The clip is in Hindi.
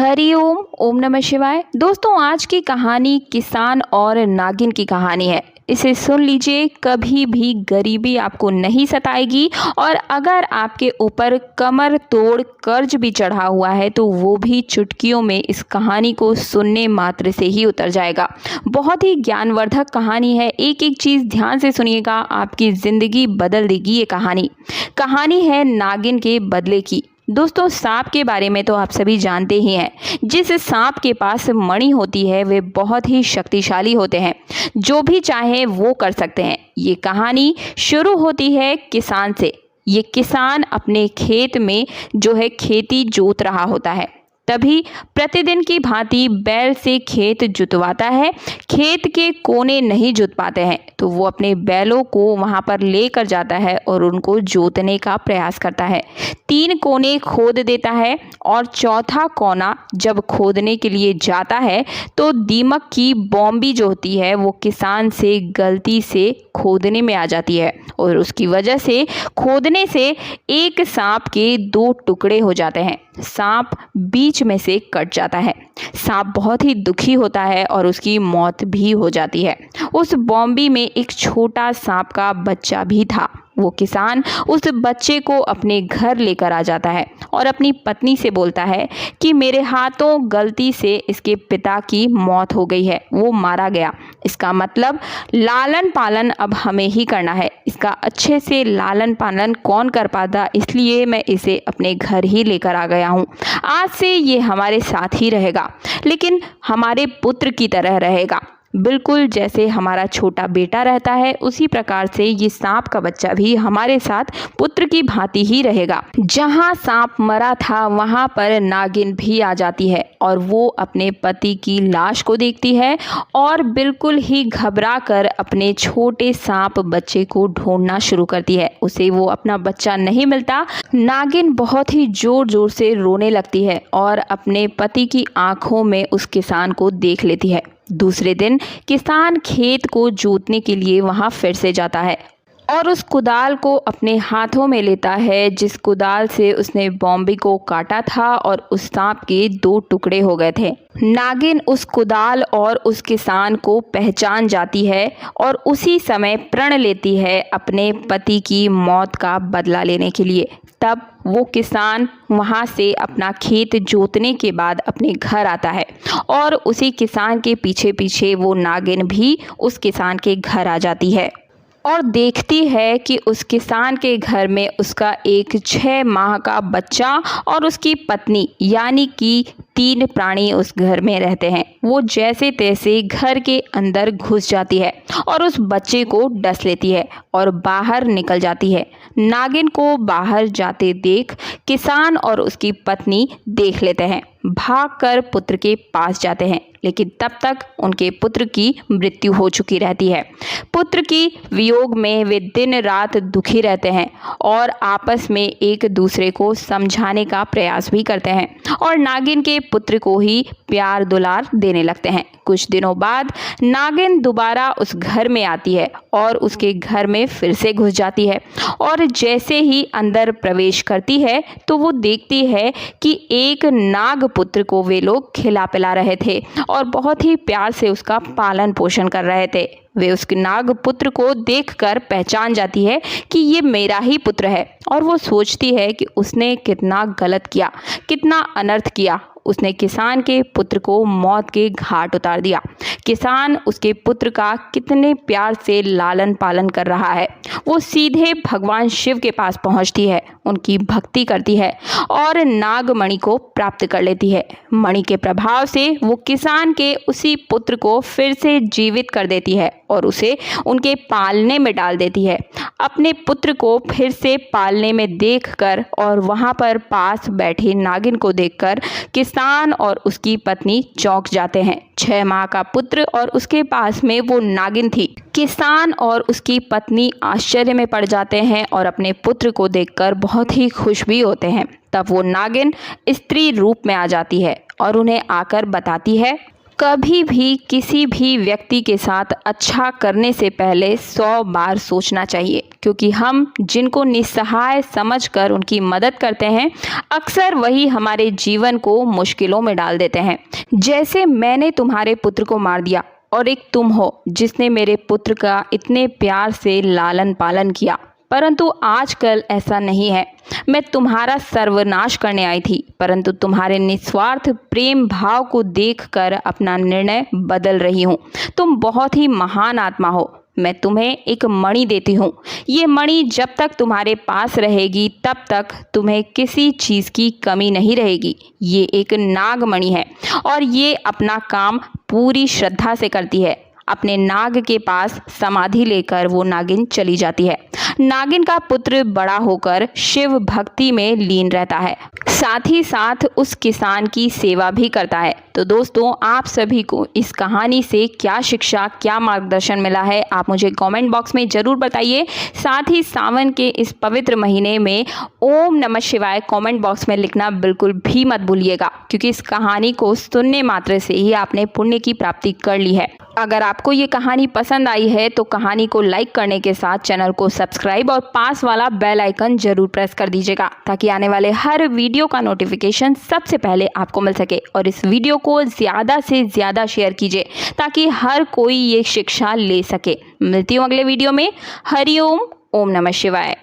हरिओम। ओम नमः शिवाय। दोस्तों, आज की कहानी किसान और नागिन की कहानी है। इसे सुन लीजिए। कभी भी गरीबी आपको नहीं सताएगी और अगर आपके ऊपर कमर तोड़ कर्ज भी चढ़ा हुआ है तो वो भी चुटकियों में इस कहानी को सुनने मात्र से ही उतर जाएगा। बहुत ही ज्ञानवर्धक कहानी है। एक एक चीज़ ध्यान से सुनिएगा, आपकी ज़िंदगी बदल देगी ये कहानी है नागिन के बदले की। दोस्तों, सांप के बारे में तो आप सभी जानते ही हैं। जिस सांप के पास मणि होती है वे बहुत ही शक्तिशाली होते हैं, जो भी चाहे वो कर सकते हैं। ये कहानी शुरू होती है किसान से। ये किसान अपने खेत में जो है खेती जोत रहा होता है। तभी प्रतिदिन की भांति बैल से खेत जुतवाता है। खेत के कोने नहीं जुत पाते हैं तो वो अपने बैलों को वहां पर लेकर जाता है और उनको जोतने का प्रयास करता है। 3 कोने खोद देता है और चौथा कोना जब खोदने के लिए जाता है तो दीमक की बॉम्बी जो होती है वो किसान से गलती से खोदने में आ जाती है और उसकी वजह से खोदने से एक सांप के 2 टुकड़े हो जाते हैं। सांप बीच में से कट जाता है। सांप बहुत ही दुखी होता है और उसकी मौत भी हो जाती है। उस बॉम्बी में एक छोटा सांप का बच्चा भी था। वो किसान उस बच्चे को अपने घर लेकर आ जाता है और अपनी पत्नी से बोलता है कि मेरे हाथों गलती से इसके पिता की मौत हो गई है, वो मारा गया। इसका मतलब लालन पालन अब हमें ही करना है। इसका अच्छे से लालन पालन कौन कर पाता, इसलिए मैं इसे अपने घर ही लेकर आ गया हूँ। आज से ये हमारे साथ ही रहेगा, लेकिन हमारे पुत्र की तरह रहेगा। बिल्कुल जैसे हमारा छोटा बेटा रहता है उसी प्रकार से ये सांप का बच्चा भी हमारे साथ पुत्र की भांति ही रहेगा। जहाँ सांप मरा था वहाँ पर नागिन भी आ जाती है और वो अपने पति की लाश को देखती है और बिल्कुल ही घबरा कर अपने छोटे सांप बच्चे को ढूंढना शुरू करती है। उसे वो अपना बच्चा नहीं मिलता। नागिन बहुत ही जोर जोर से रोने लगती है और अपने पति की आंखों में उस किसान को देख लेती है। दूसरे दिन किसान खेत को जोतने के लिए वहां फिर से जाता है और उस कुदाल को अपने हाथों में लेता है जिस कुदाल से उसने बॉम्बी को काटा था और उस सांप के 2 टुकड़े हो गए थे। नागिन उस कुदाल और उस किसान को पहचान जाती है और उसी समय प्रण लेती है अपने पति की मौत का बदला लेने के लिए। तब वो किसान वहाँ से अपना खेत जोतने के बाद अपने घर आता है और उसी किसान के पीछे पीछे वो नागिन भी उस किसान के घर आ जाती है और देखती है कि उस किसान के घर में उसका एक 6 माह का बच्चा और उसकी पत्नी यानी कि 3 प्राणी उस घर में रहते हैं। वो जैसे तैसे घर के अंदर घुस जाती है और उस बच्चे को डस लेती है और बाहर निकल जाती है। नागिन को बाहर जाते देख किसान और उसकी पत्नी देख लेते हैं, भागकर पुत्र के पास जाते हैं, लेकिन तब तक उनके पुत्र की मृत्यु हो चुकी रहती है। पुत्र की वियोग में वे दिन रात दुखी रहते हैं और आपस में एक दूसरे को समझाने का प्रयास भी करते हैं और नागिन के पुत्र को ही प्यार दुलार देने लगते हैं। कुछ दिनों बाद नागिन दोबारा उस घर में आती है और उसके घर में फिर से घुस जाती है और जैसे ही अंदर प्रवेश करती है तो वो देखती है कि एक नाग पुत्र को वे लोग खिला पिला रहे थे और बहुत ही प्यार से उसका पालन पोषण कर रहे थे। वे उस नाग पुत्र को देखकर पहचान जाती है कि ये मेरा ही पुत्र है और वो सोचती है कि उसने कितना गलत किया, कितना अनर्थ किया। उसने किसान के पुत्र को मौत के घाट उतार दिया। किसान उसके पुत्र का कितने प्यार से लालन पालन कर रहा है। वो सीधे भगवान शिव के पास पहुंचती है, उनकी भक्ति करती है और नागमणि को प्राप्त कर लेती है। मणि के प्रभाव से वो किसान के उसी पुत्र को फिर से जीवित कर देती है और उसे उनके पालने में डाल देती है। अपने पुत्र को फिर से पालने में देखकर और वहां पर पास बैठी नागिन को देखकर किसान और उसकी पत्नी चौंक जाते हैं। 6 माह का पुत्र और उसके पास में वो नागिन थी। किसान और उसकी पत्नी आश्चर्य में पड़ जाते हैं और अपने पुत्र को देखकर बहुत ही खुश भी होते हैं। तब वो नागिन स्त्री रूप में आ जाती है और उन्हें आकर बताती है कभी भी किसी भी व्यक्ति के साथ अच्छा करने से पहले 100 बार सोचना चाहिए, क्योंकि हम जिनको निस्सहाय समझकर उनकी मदद करते हैं, अक्सर वही हमारे जीवन को मुश्किलों में डाल देते हैं। जैसे मैंने तुम्हारे पुत्र को मार दिया और एक तुम हो जिसने मेरे पुत्र का इतने प्यार से लालन पालन किया, परंतु आजकल ऐसा नहीं है। मैं तुम्हारा सर्वनाश करने आई थी, परंतु तुम्हारे निस्वार्थ प्रेम भाव को देखकर अपना निर्णय बदल रही हूँ। तुम बहुत ही महान आत्मा हो। मैं तुम्हें एक मणि देती हूँ। ये मणि जब तक तुम्हारे पास रहेगी तब तक तुम्हें किसी चीज़ की कमी नहीं रहेगी। ये एक नागमणि है और ये अपना काम पूरी श्रद्धा से करती है। अपने नाग के पास समाधि लेकर वो नागिन चली जाती है। नागिन का पुत्र बड़ा होकर शिव भक्ति में लीन रहता है, साथ ही साथ उस किसान की सेवा भी करता है। तो दोस्तों, आप सभी को इस कहानी से क्या शिक्षा, क्या मार्गदर्शन मिला है, आप मुझे कमेंट बॉक्स में ज़रूर बताइए। साथ ही सावन के इस पवित्र महीने में ओम नमः शिवाय कमेंट बॉक्स में लिखना बिल्कुल भी मत भूलिएगा, क्योंकि इस कहानी को सुनने मात्र से ही आपने पुण्य की प्राप्ति कर ली है। अगर आपको ये कहानी पसंद आई है तो कहानी को लाइक करने के साथ चैनल को सब्सक्राइब और पास वाला बेल आइकन जरूर प्रेस कर दीजिएगा, ताकि आने वाले हर वीडियो का नोटिफिकेशन सबसे पहले आपको मिल सके। और इस वीडियो को ज़्यादा से ज़्यादा शेयर कीजिए ताकि हर कोई ये शिक्षा ले सके। मिलती हूँ अगले वीडियो में। हरिओम, ओम नमः शिवाय।